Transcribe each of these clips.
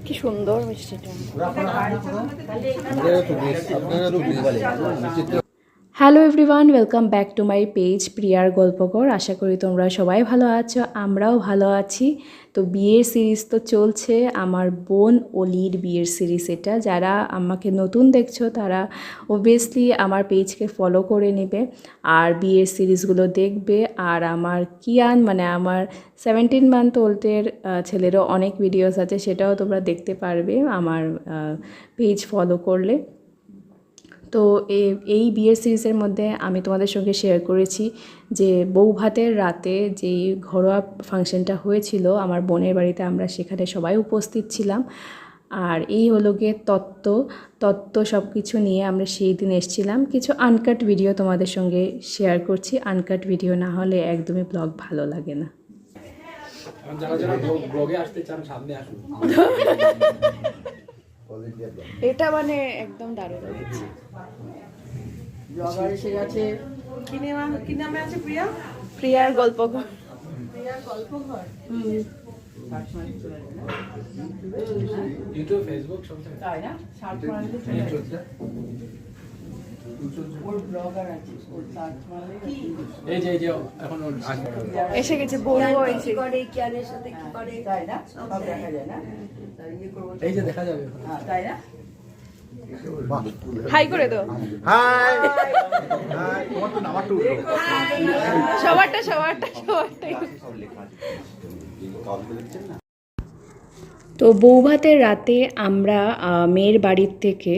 কি সুন্দর মিষ্টিটা। Hello everyone, welcome back to my page প্রিয়ার গল্পঘর। আশা করি তোমরা সবাই ভালো আছো, আমরাও ভালো আছি। তো বিয়ের সিরিজ তো চলছে, আমার বোন অলির বিয়ের সিরিজ এটা। যারা আমাকে নতুন দেখছো তারা অবভিয়াসলি আমার পেজকে ফলো করে নেবে আর বিয়ের সিরিজগুলো দেখবে। আর আমার কিয়ান মানে আমার 17 মান্থ ওল্ডের ছেলেরও অনেক ভিডিওস আছে, সেটাও তোমরা দেখতে পারবে আমার পেজ ফলো করলে। তো এই বিয়ের সিরিজের মধ্যে আমি তোমাদের সঙ্গে শেয়ার করেছি যে বৌভাতের রাতে যেই ঘরোয়া ফাংশনটা হয়েছিল আমার বোনের বাড়িতে, আমরা সেখানে সবাই উপস্থিত ছিলাম। আর এই হলো গিয়ে তত্ত্ব সব কিছু নিয়ে আমরা সেই দিন এসেছিলাম। কিছু আনকাট ভিডিও তোমাদের সঙ্গে শেয়ার করছি, আনকাট ভিডিও না হলে একদমই ব্লগ ভালো লাগে না। এটা মানে একদম দারুণ হয়েছে। ব্লগার এসে গেছে। কি নামে আছে? প্রিয়া, প্রিয়ার গল্পঘর। প্রিয়ার গল্পঘর। ইউটিউব, ফেসবুক সব তাই না? সার্চ মারলে চলে আসবে। ওর ব্লগার আছে, ওর সার্চ মারলে এই যে এখন এসে গেছে, বড়ও এসে করে কিয়ানের সাথে কি করে, তাই না? সব দেখা যায় না? তাই ইয়ে করব, এই যে দেখা যাবে। হ্যাঁ তাই না? হাই করে দাও। হাই হাই, তোমার তো নাম্বার 2 সবারটা তো বৌভাতের রাতে আমরা মেয়ের বাড়ির থেকে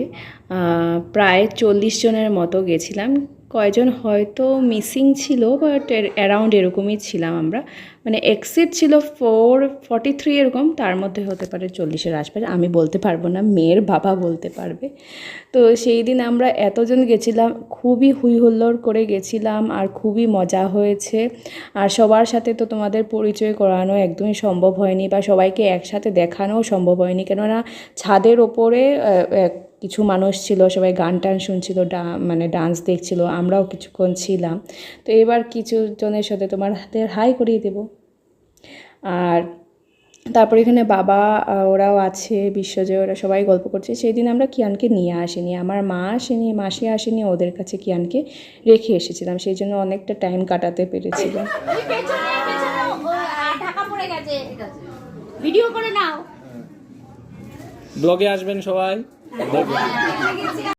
প্রায় 40 জনের মতো গেছিলাম। কয়জন হয়তো মিসিং ছিল, বাট অ্যারাউন্ড এরকমই ছিলাম আমরা। মানে এক্সিট ছিল 443 এরকম, তার মধ্যে হতে পারে 40-এর আশপাশে, আমি বলতে পারবো না, মেয়ের বাবা বলতে পারবে। তো সেই দিন আমরা এতজন গেছিলাম, খুবই হই হুল্লোড় করে গেছিলাম আর খুবই মজা হয়েছে। আর সবার সাথে তো তোমাদের পরিচয় করানো একদমই সম্ভব হয়নি, বা সবাইকে একসাথে দেখানোও সম্ভব হয়নি, কেননা ছাদের ওপরে কিছু মানুষ ছিল, সবাই গান টান শুনছিল, মানে ডান্স দেখছিল, আমরাও কিছুক্ষণ ছিলাম। তো এবার কিছু জনের সাথে তোমার হাতের হাই করিয়ে দেব। আর তারপর এখানে বাবা ওরাও আছে, বিশ্বজয়, ওরা সবাই গল্প করছে। সেই দিন আমরা কিয়ানকে নিয়ে আসিনি, আমার মা আসেনি, মাসি আসেনি, ওদের কাছে কিয়ানকে রেখে এসেছিলাম, সেই জন্য অনেকটা টাইম কাটাতে পেরেছিলাম। ভিডিও করে নাও, ব্লগে আসবেন সবাই।